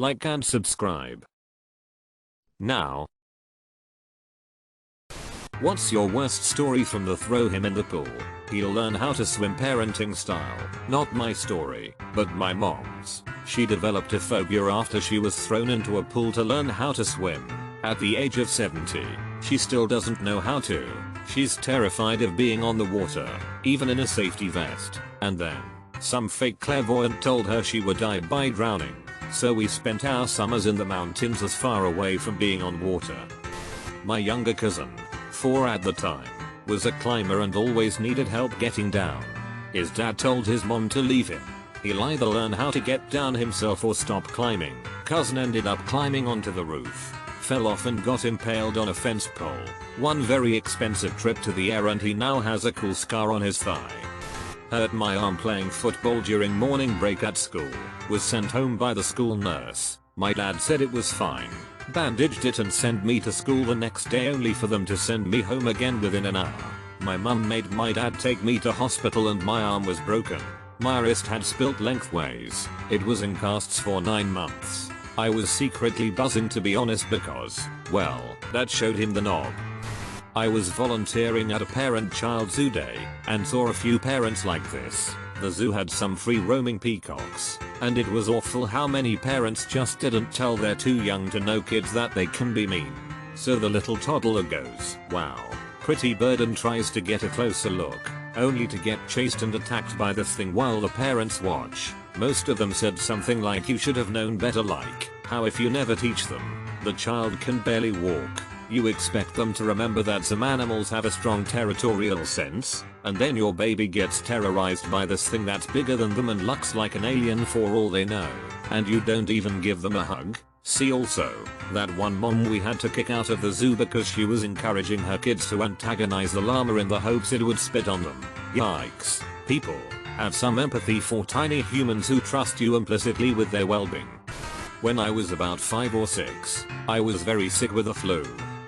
like and subscribe. Now. What's your worst story from the throw him in the pool, he'll learn how to swim parenting style? Not my story, but my mom's. She developed a phobia after she was thrown into a pool to learn how to swim. At the age of 70, she still doesn't know how to. She's terrified of being on the water, even in a safety vest. And then, some fake clairvoyant told her she would die by drowning. So we spent our summers in the mountains as far away from being on water. My younger cousin, 4 at the time, was a climber and always needed help getting down. His dad told his mom to leave him. He'll either learn how to get down himself or stop climbing. Cousin ended up climbing onto the roof, fell off and got impaled on a fence pole. One very expensive trip to the air and he now has a cool scar on his thigh. Hurt my arm playing football during morning break at school. Was sent home by the school nurse. My dad said it was fine. Bandaged it and sent me to school the next day only for them to send me home again within an hour. My mum made my dad take me to hospital and my arm was broken. My wrist had spilt lengthways. It was in casts for 9 months. I was secretly buzzing to be honest because, well, that showed him the knob. I was volunteering at a parent-child zoo day and saw a few parents like this. The zoo had some free roaming peacocks, and it was awful how many parents just didn't tell their too young to know kids that they can be mean. So the little toddler goes, "Wow, pretty bird," and tries to get a closer look, only to get chased and attacked by this thing while the parents watch. Most of them said something like, "You should have known better," like, how if you never teach them, the child can barely walk. You expect them to remember that some animals have a strong territorial sense, and then your baby gets terrorized by this thing that's bigger than them and looks like an alien for all they know, and you don't even give them a hug. See also, that one mom we had to kick out of the zoo because she was encouraging her kids to antagonize the llama in the hopes it would spit on them. Yikes. People, have some empathy for tiny humans who trust you implicitly with their well-being. When I was about 5 or 6, I was very sick with the flu.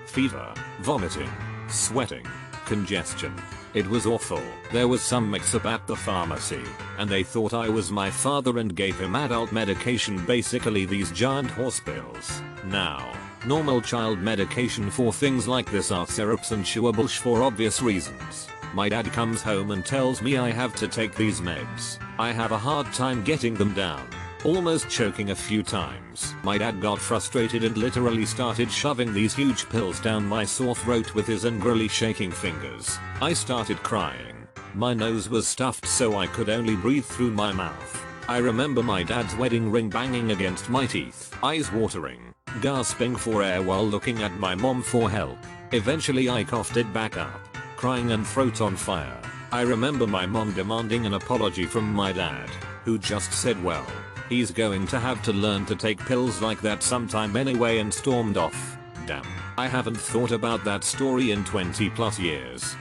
Fever, vomiting, sweating, congestion. It was awful. There was some mix-up at the pharmacy, and they thought I was my father and gave him adult medication, basically these giant horse pills. Now, normal child medication for things like this are syrups and chewable for obvious reasons. My dad comes home and tells me I have to take these meds. I have a hard time getting them down, almost choking a few times. My dad got frustrated and literally started shoving these huge pills down my sore throat with his angrily shaking fingers. I started crying. My nose was stuffed so I could only breathe through my mouth. I remember my dad's wedding ring banging against my teeth, eyes watering, gasping for air while looking at my mom for help. Eventually I coughed it back up, crying and throat on fire. I remember my mom demanding an apology from my dad, who just said, "Well, he's going to have to learn to take pills like that sometime anyway," and stormed off. Damn, I haven't thought about that story in 20 plus years.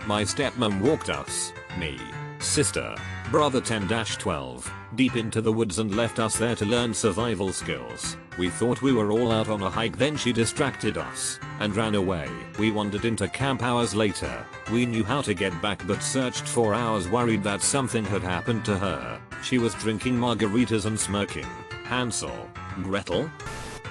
My stepmom walked us, me, sister, brother 10-12, deep into the woods and left us there to learn survival skills. We thought we were all out on a hike, then she distracted us and ran away. We wandered into camp hours later. We knew how to get back but searched for hours worried that something had happened to her. She was drinking margaritas and smirking. Hansel, Gretel?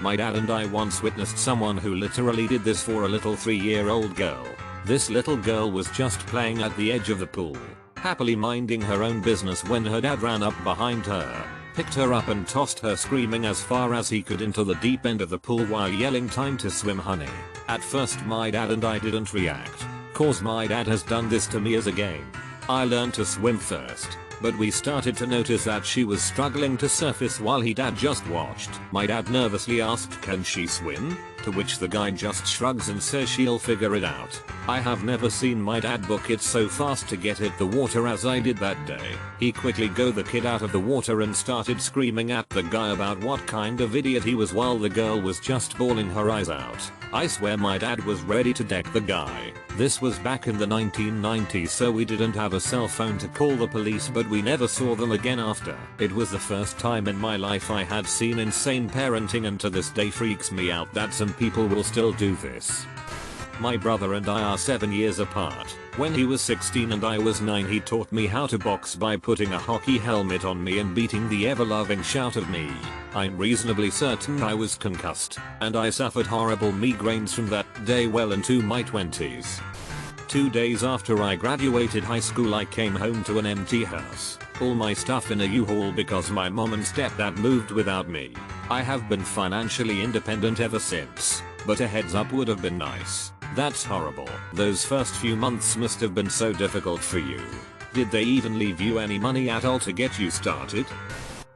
My dad and I once witnessed someone who literally did this for a little 3-year-old girl. This little girl was just playing at the edge of the pool, happily minding her own business when her dad ran up behind her, picked her up and tossed her screaming as far as he could into the deep end of the pool while yelling, "Time to swim, honey." At first my dad and I didn't react, cause my dad has done this to me as a game. I learned to swim first, but we started to notice that she was struggling to surface while dad just watched. My dad nervously asked, "Can she swim?" To which the guy just shrugs and says she'll figure it out. I have never seen my dad book it so fast to get hit the water as I did that day. He quickly got the kid out of the water and started screaming at the guy about what kind of idiot he was while the girl was just bawling her eyes out. I swear my dad was ready to deck the guy. This was back in the 1990s, so we didn't have a cell phone to call the police, but we never saw them again after. It was the first time in my life I had seen insane parenting, and to this day freaks me out that some people will still do this. My brother and I are 7 years apart. When he was 16 and I was 9, he taught me how to box by putting a hockey helmet on me and beating the ever-loving shit out of me. I'm reasonably certain I was concussed, and I suffered horrible migraines from that day well into my 20s. 2 days after I graduated high school I came home to an empty house. All my stuff in a U-Haul because my mom and stepdad moved without me. I have been financially independent ever since, but a heads up would have been nice. That's horrible. Those first few months must have been so difficult for you. Did they even leave you any money at all to get you started?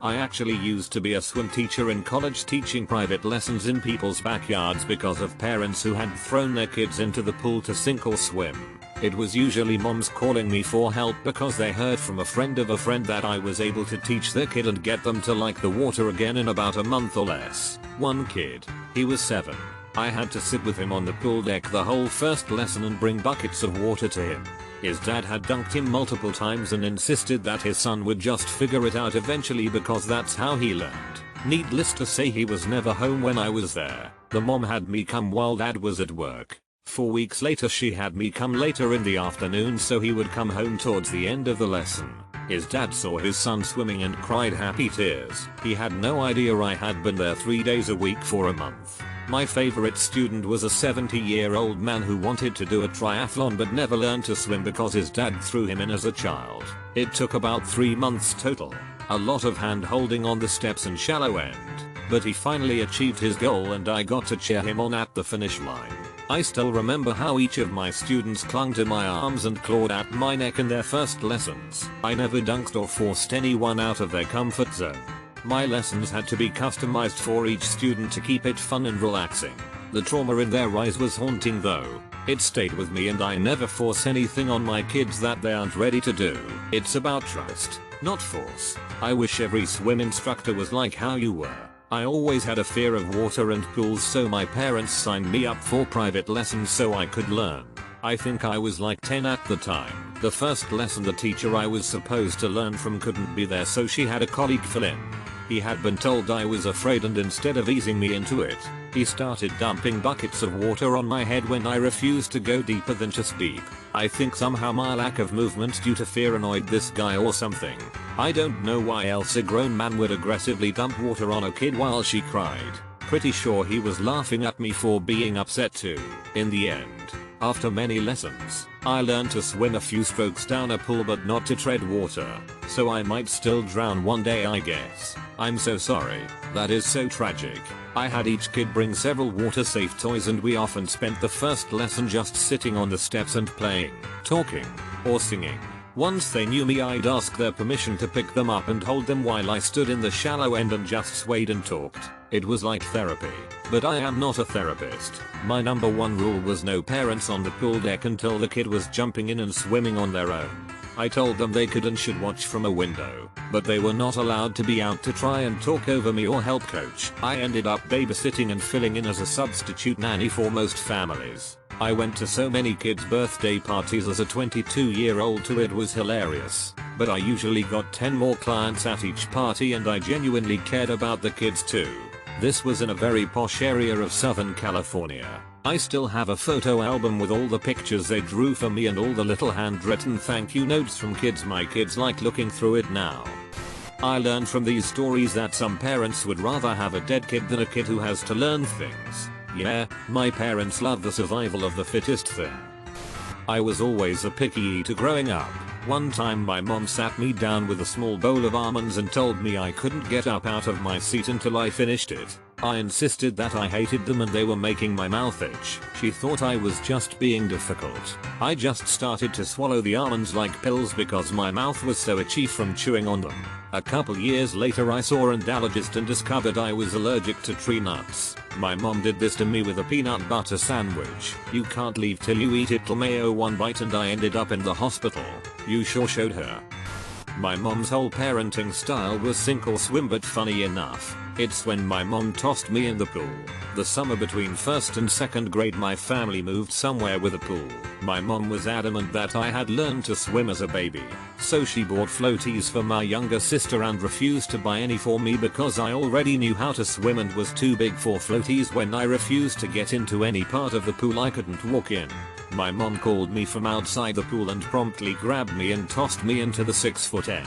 I actually used to be a swim teacher in college teaching private lessons in people's backyards because of parents who had thrown their kids into the pool to sink or swim. It was usually moms calling me for help because they heard from a friend of a friend that I was able to teach their kid and get them to like the water again in about a month or less. One kid, he was 7. I had to sit with him on the pool deck the whole first lesson and bring buckets of water to him. His dad had dunked him multiple times and insisted that his son would just figure it out eventually because that's how he learned. Needless to say he was never home when I was there. The mom had me come while dad was at work. 4 weeks later she had me come later in the afternoon so he would come home towards the end of the lesson. His dad saw his son swimming and cried happy tears. He had no idea I had been there 3 days a week for a month. My favorite student was a 70-year-old man who wanted to do a triathlon but never learned to swim because his dad threw him in as a child. It took about 3 months total. A lot of hand holding on the steps and shallow end. But he finally achieved his goal and I got to cheer him on at the finish line. I still remember how each of my students clung to my arms and clawed at my neck in their first lessons. I never dunked or forced anyone out of their comfort zone. My lessons had to be customized for each student to keep it fun and relaxing. The trauma in their eyes was haunting though. It stayed with me and I never force anything on my kids that they aren't ready to do. It's about trust, not force. I wish every swim instructor was like how you were. I always had a fear of water and pools so my parents signed me up for private lessons so I could learn. I think I was like 10 at the time. The first lesson the teacher I was supposed to learn from couldn't be there so she had a colleague fill in. He had been told I was afraid and instead of easing me into it, he started dumping buckets of water on my head when I refused to go deeper than chest deep. I think somehow my lack of movement due to fear annoyed this guy or something. I don't know why else a grown man would aggressively dump water on a kid while she cried. Pretty sure he was laughing at me for being upset too. In the end, after many lessons, I learned to swim a few strokes down a pool but not to tread water. So I might still drown one day I guess. I'm so sorry. That is so tragic. I had each kid bring several water safe toys and we often spent the first lesson just sitting on the steps and playing, talking, or singing. Once they knew me I'd ask their permission to pick them up and hold them while I stood in the shallow end and just swayed and talked. It was like therapy. But I am not a therapist. My number one rule was no parents on the pool deck until the kid was jumping in and swimming on their own. I told them they could and should watch from a window, but they were not allowed to be out to try and talk over me or help coach. I ended up babysitting and filling in as a substitute nanny for most families. I went to so many kids' birthday parties as a 22-year-old too, it was hilarious. But I usually got 10 more clients at each party and I genuinely cared about the kids too. This was in a very posh area of Southern California. I still have a photo album with all the pictures they drew for me and all the little handwritten thank you notes from kids. My kids like looking through it now. I learned from these stories that some parents would rather have a dead kid than a kid who has to learn things. Yeah, my parents love the survival of the fittest thing. I was always a picky eater growing up. One time my mom sat me down with a small bowl of almonds and told me I couldn't get up out of my seat until I finished it. I insisted that I hated them and they were making my mouth itch. She thought I was just being difficult. I just started to swallow the almonds like pills because my mouth was so itchy from chewing on them. A couple years later I saw an allergist and discovered I was allergic to tree nuts. My mom did this to me with a peanut butter sandwich. You can't leave till you eat it. Mayo one bite and I ended up in the hospital. You sure showed her. My mom's whole parenting style was sink or swim, but funny enough, it's when my mom tossed me in the pool. The summer between 1st and 2nd grade my family moved somewhere with a pool. My mom was adamant that I had learned to swim as a baby, so she bought floaties for my younger sister and refused to buy any for me because I already knew how to swim and was too big for floaties. When I refused to get into any part of the pool I couldn't walk in, my mom called me from outside the pool and promptly grabbed me and tossed me into the 6-foot end.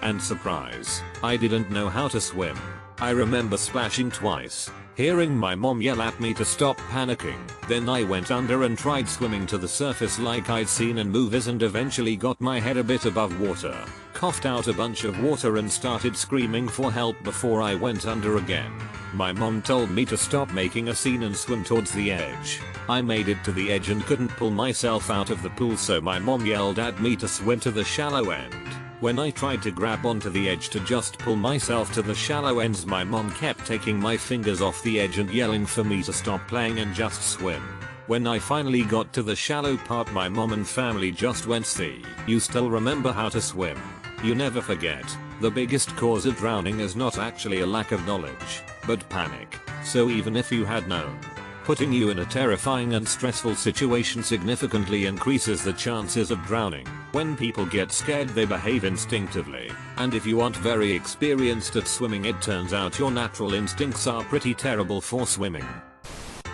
And surprise, I didn't know how to swim. I remember splashing twice, hearing my mom yell at me to stop panicking. Then I went under and tried swimming to the surface like I'd seen in movies and eventually got my head a bit above water, coughed out a bunch of water and started screaming for help before I went under again. My mom told me to stop making a scene and swim towards the edge. I made it to the edge and couldn't pull myself out of the pool, so my mom yelled at me to swim to the shallow end. When I tried to grab onto the edge to just pull myself to the shallow ends, my mom kept taking my fingers off the edge and yelling for me to stop playing and just swim. When I finally got to the shallow part, my mom and family just went, "See, you still remember how to swim. You never forget. The biggest cause of drowning is not actually a lack of knowledge, but panic. So even if you had known, putting you in a terrifying and stressful situation significantly increases the chances of drowning. When people get scared, they behave instinctively, and if you aren't very experienced at swimming, it turns out your natural instincts are pretty terrible for swimming."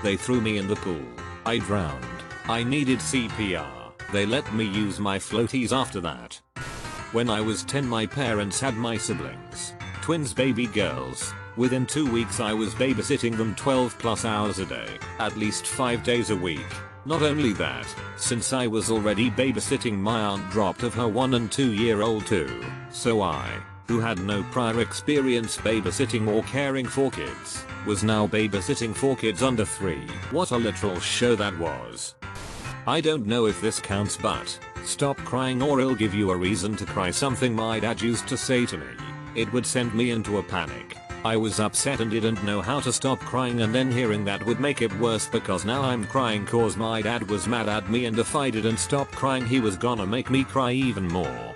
They threw me in the pool. I drowned. I needed CPR. They let me use my floaties after that. When I was 10, my parents had my siblings, twins baby girls. Within 2 weeks I was babysitting them 12 plus hours a day, at least 5 days a week. Not only that, since I was already babysitting, my aunt dropped of her 1 and 2 year old too. So I, who had no prior experience babysitting or caring for kids, was now babysitting 4 kids under 3. What a literal show that was. I don't know if this counts, but stop crying or it'll give you a reason to cry, something my dad used to say to me. It would send me into a panic. I was upset and didn't know how to stop crying, and then hearing that would make it worse because now I'm crying cause my dad was mad at me, and if I didn't stop crying he was gonna make me cry even more.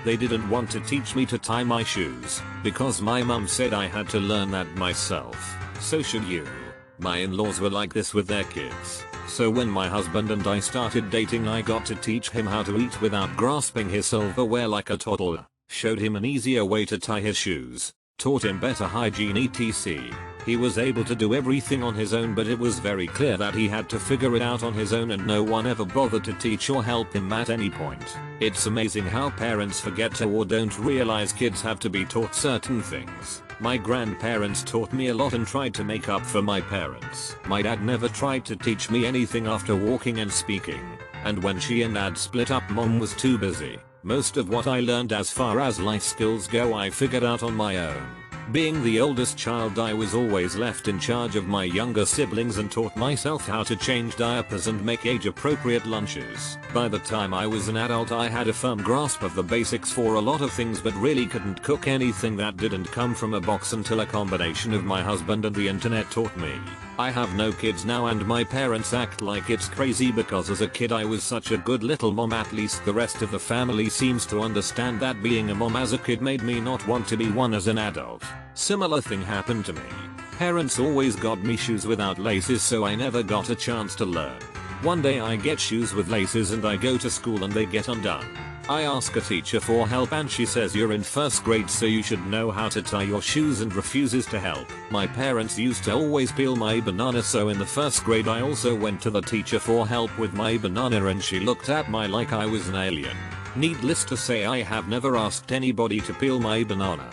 They didn't want to teach me to tie my shoes because my mum said I had to learn that myself. So should you. My in-laws were like this with their kids. So when my husband and I started dating, I got to teach him how to eat without grasping his silverware like a toddler, showed him an easier way to tie his shoes, taught him better hygiene etc. He was able to do everything on his own, but it was very clear that he had to figure it out on his own, and no one ever bothered to teach or help him at any point. It's amazing how parents forget to or don't realize kids have to be taught certain things. My grandparents taught me a lot and tried to make up for my parents. My dad never tried to teach me anything after walking and speaking, and when she and dad split up, mom was too busy. Most of what I learned as far as life skills go I figured out on my own. Being the oldest child, I was always left in charge of my younger siblings and taught myself how to change diapers and make age-appropriate lunches. By the time I was an adult, I had a firm grasp of the basics for a lot of things, but really couldn't cook anything that didn't come from a box until a combination of my husband and the internet taught me. I have no kids now and my parents act like it's crazy because as a kid I was such a good little mom. At least the rest of the family seems to understand that being a mom as a kid made me not want to be one as an adult. Similar thing happened to me. Parents always got me shoes without laces, so I never got a chance to learn. One day I get shoes with laces and I go to school and they get undone. I ask a teacher for help and she says, "You're in first grade so you should know how to tie your shoes," and refuses to help. My parents used to always peel my banana, so in the first grade I also went to the teacher for help with my banana and she looked at me like I was an alien. Needless to say, I have never asked anybody to peel my banana.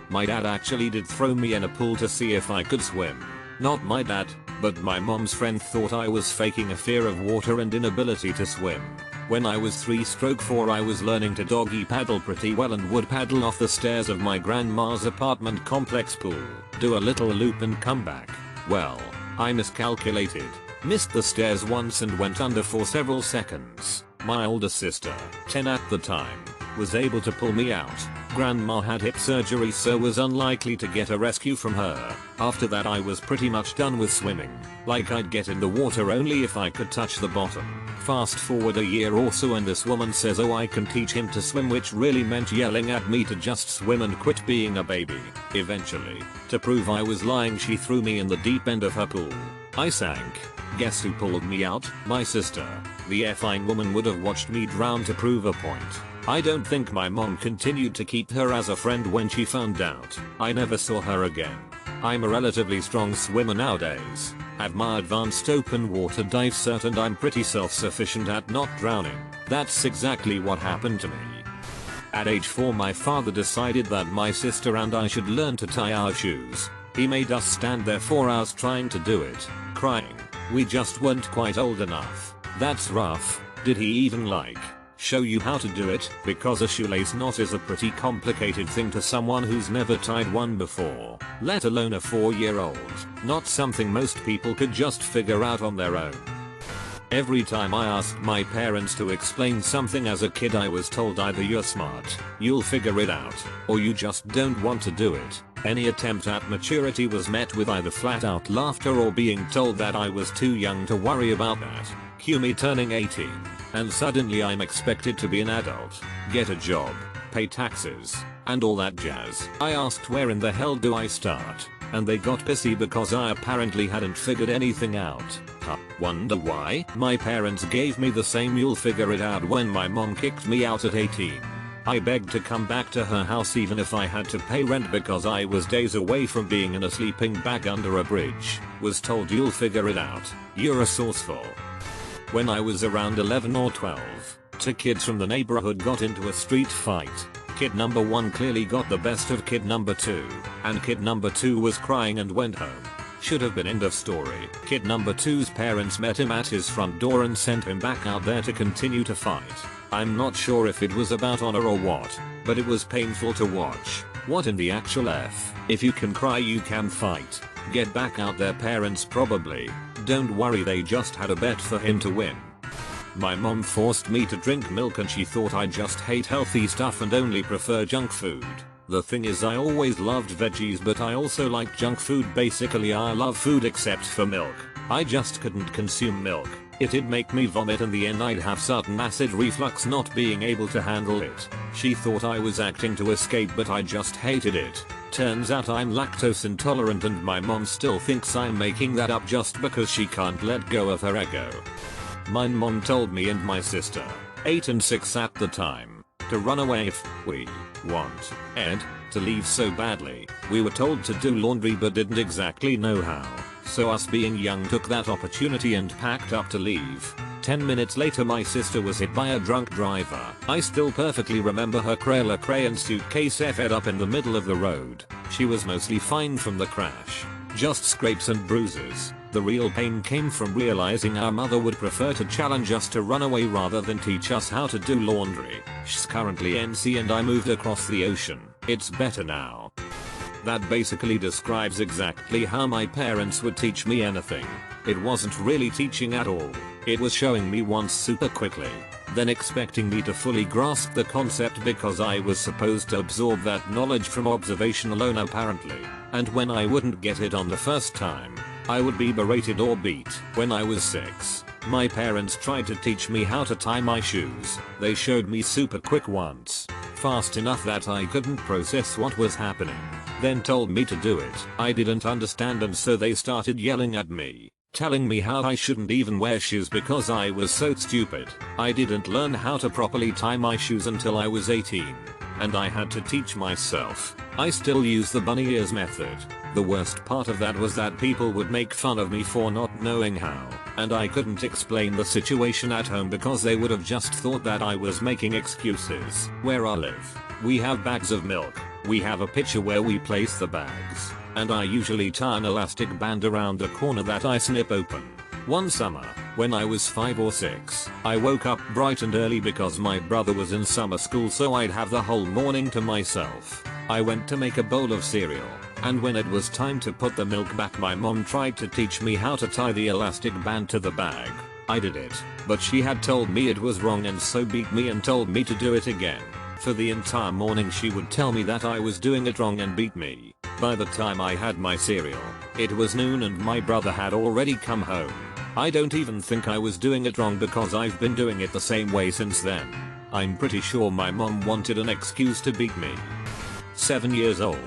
My dad actually did throw me in a pool to see if I could swim. Not my dad, but my mom's friend thought I was faking a fear of water and inability to swim. When I was 3/4 I was learning to doggy paddle pretty well and would paddle off the stairs of my grandma's apartment complex pool, do a little loop and come back. Well, I miscalculated, missed the stairs once and went under for several seconds. My older sister, 10 at the time, was able to pull me out. Grandma had hip surgery so was unlikely to get a rescue from her. After that I was pretty much done with swimming. Like I'd get in the water only if I could touch the bottom. Fast forward a year or so and this woman says, "Oh, I can teach him to swim," which really meant yelling at me to just swim and quit being a baby. Eventually, to prove I was lying, she threw me in the deep end of her pool. I sank. Guess who pulled me out? My sister. The effing woman would have watched me drown to prove a point. I don't think my mom continued to keep her as a friend when she found out. I never saw her again. I'm a relatively strong swimmer nowadays, have my advanced open water dive cert, and I'm pretty self-sufficient at not drowning. That's exactly what happened to me. At age 4 my father decided that my sister and I should learn to tie our shoes. He made us stand there for hours trying to do it, crying. We just weren't quite old enough. That's rough. Did he even show you how to do it? Because a shoelace knot is a pretty complicated thing to someone who's never tied one before, let alone a 4-year-old. Not something most people could just figure out on their own. Every time I asked my parents to explain something as a kid I was told either you're smart, you'll figure it out, or you just don't want to do it. Any attempt at maturity was met with either flat out laughter or being told that I was too young to worry about that. Cue me turning 18, and suddenly I'm expected to be an adult, get a job, pay taxes, and all that jazz. I asked where in the hell do I start, and they got pissy because I apparently hadn't figured anything out. Wonder why? My parents gave me the same "you'll figure it out" when my mom kicked me out at 18. I begged to come back to her house even if I had to pay rent because I was days away from being in a sleeping bag under a bridge. Was told "you'll figure it out, you're resourceful." When I was around 11 or 12, two kids from the neighborhood got into a street fight. Kid number 1 clearly got the best of kid number 2, and kid number 2 was crying and went home. Should have been end of story. Kid number 2's parents met him at his front door and sent him back out there to continue to fight. I'm not sure if it was about honor or what, but it was painful to watch. What in the actual F? If you can cry you can fight. Get back out there parents probably. Don't worry, they just had a bet for him to win. My mom forced me to drink milk and she thought I just hate healthy stuff and only prefer junk food. The thing is, I always loved veggies but I also like junk food. Basically I love food except for milk. I just couldn't consume milk. It'd make me vomit and in the end I'd have sudden acid reflux not being able to handle it. She thought I was acting to escape but I just hated it. Turns out I'm lactose intolerant and my mom still thinks I'm making that up just because she can't let go of her ego. My mom told me and my sister, 8 and 6 at the time, to run away if we wanted to leave so badly. We were told to do laundry but didn't exactly know how. So us being young took that opportunity and packed up to leave. 10 minutes later my sister was hit by a drunk driver. I still perfectly remember her crayon suitcase fed up in the middle of the road. She was mostly fine from the crash. Just scrapes and bruises. The real pain came from realizing our mother would prefer to challenge us to run away rather than teach us how to do laundry. She's currently NC and I moved across the ocean. It's better now. That basically describes exactly how my parents would teach me anything. It wasn't really teaching at all. It was showing me once super quickly, then expecting me to fully grasp the concept because I was supposed to absorb that knowledge from observation alone apparently. And when I wouldn't get it on the first time, I would be berated or beat. When I was 6, my parents tried to teach me how to tie my shoes. They showed me super quick once, fast enough that I couldn't process what was happening, then told me to do it. I didn't understand and so they started yelling at me, telling me how I shouldn't even wear shoes because I was so stupid. I didn't learn how to properly tie my shoes until I was 18, and I had to teach myself. I still use the bunny ears method. The worst part of that was that people would make fun of me for not knowing how, and I couldn't explain the situation at home because they would have just thought that I was making excuses. Where I live, we have bags of milk. We have a pitcher where we place the bags, and I usually tie an elastic band around the corner that I snip open. One summer, when I was 5 or 6, I woke up bright and early because my brother was in summer school so I'd have the whole morning to myself. I went to make a bowl of cereal, and when it was time to put the milk back my mom tried to teach me how to tie the elastic band to the bag. I did it, but she had told me it was wrong and so beat me and told me to do it again. For the entire morning she would tell me that I was doing it wrong and beat me. By the time I had my cereal, it was noon and my brother had already come home. I don't even think I was doing it wrong because I've been doing it the same way since then. I'm pretty sure my mom wanted an excuse to beat me. 7 years old,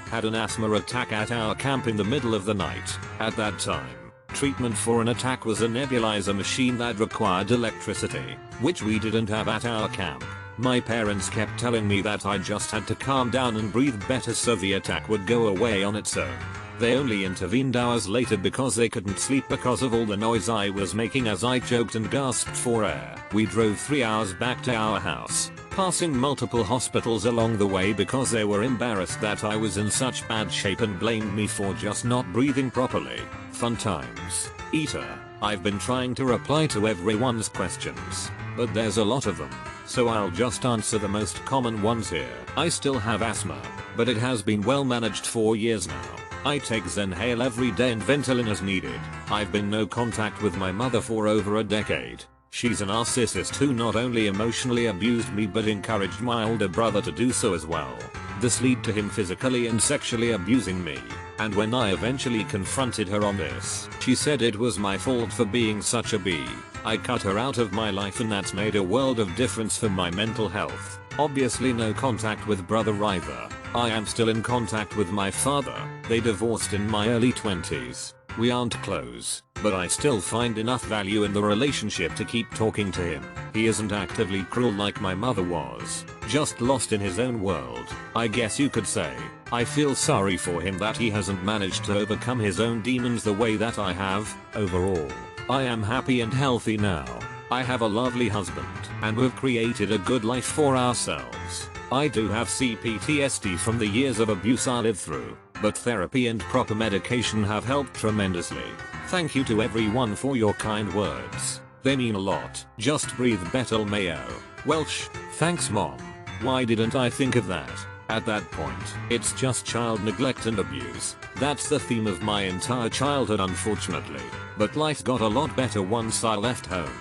had an asthma attack at our camp in the middle of the night. At that time, treatment for an attack was a nebulizer machine that required electricity, which we didn't have at our camp. My parents kept telling me that I just had to calm down and breathe better so the attack would go away on its own. They only intervened hours later because they couldn't sleep because of all the noise I was making as I choked and gasped for air. We drove 3 hours back to our house, passing multiple hospitals along the way because they were embarrassed that I was in such bad shape and blamed me for just not breathing properly. Fun times. Eater. I've been trying to reply to everyone's questions, but there's a lot of them, so I'll just answer the most common ones here. I still have asthma, but it has been well managed for years now. I take Zenhale every day and Ventolin as needed. I've been no contact with my mother for over a decade. She's a narcissist who not only emotionally abused me but encouraged my older brother to do so as well. This led to him physically and sexually abusing me, and when I eventually confronted her on this, she said it was my fault for being such a bee. I cut her out of my life and that's made a world of difference for my mental health. Obviously no contact with brother either. I am still in contact with my father. They divorced in my early 20s. We aren't close, but I still find enough value in the relationship to keep talking to him. He isn't actively cruel like my mother was, just lost in his own world, I guess you could say. I feel sorry for him that he hasn't managed to overcome his own demons the way that I have. Overall, I am happy and healthy now. I have a lovely husband, and we've created a good life for ourselves. I do have CPTSD from the years of abuse I lived through, but therapy and proper medication have helped tremendously. Thank you to everyone for your kind words. They mean a lot. Just breathe Betel Mayo. Welsh. Thanks mom. Why didn't I think of that? At that point, it's just child neglect and abuse. That's the theme of my entire childhood unfortunately. But life got a lot better once I left home.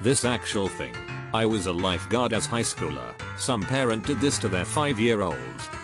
This actual thing. I was a lifeguard as high schooler. Some parent did this to their 5-year-old.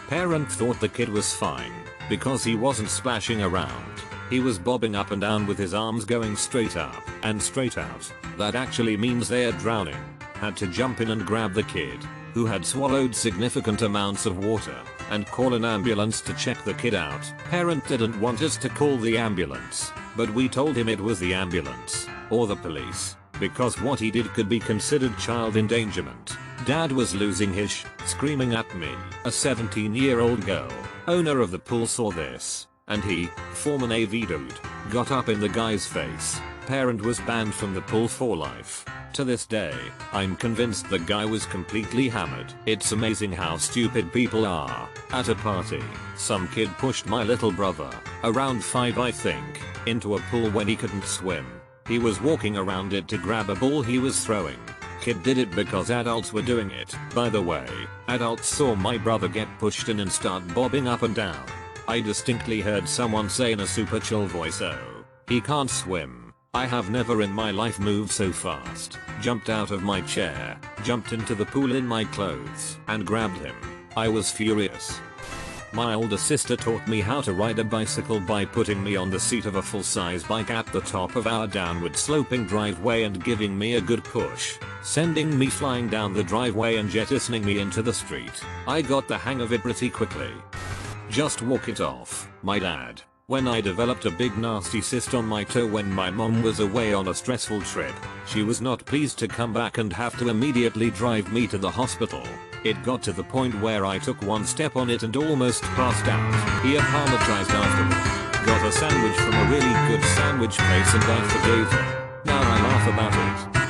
Parent thought the kid was fine because he wasn't splashing around. He was bobbing up and down with his arms going straight up and straight out. That actually means they're drowning. Had to jump in and grab the kid, who had swallowed significant amounts of water, and call an ambulance to check the kid out. Parent didn't want us to call the ambulance, but we told him it was the ambulance, or the police, because what he did could be considered child endangerment. Dad was losing his screaming at me. A 17-year-old girl, owner of the pool, saw this, and he, former Navy dude, got up in the guy's face. Parent was banned from the pool for life. To this day, I'm convinced the guy was completely hammered. It's amazing how stupid people are. At a party, some kid pushed my little brother, around 5 I think, into a pool when he couldn't swim. He was walking around it to grab a ball he was throwing. Kid did it because adults were doing it. By the way, adults saw my brother get pushed in and start bobbing up and down. I distinctly heard someone say in a super chill voice, "Oh, he can't swim." I have never in my life moved so fast. Jumped out of my chair, jumped into the pool in my clothes, and grabbed him. I was furious. My older sister taught me how to ride a bicycle by putting me on the seat of a full-size bike at the top of our downward sloping driveway and giving me a good push, sending me flying down the driveway and jettisoning me into the street. I got the hang of it pretty quickly. Just walk it off. My dad. When I developed a big nasty cyst on my toe when my mom was away on a stressful trip, she was not pleased to come back and have to immediately drive me to the hospital. It got to the point where I took one step on it and almost passed out. He apologized afterward. Got a sandwich from a really good sandwich place and I forgave him. Now I laugh about it.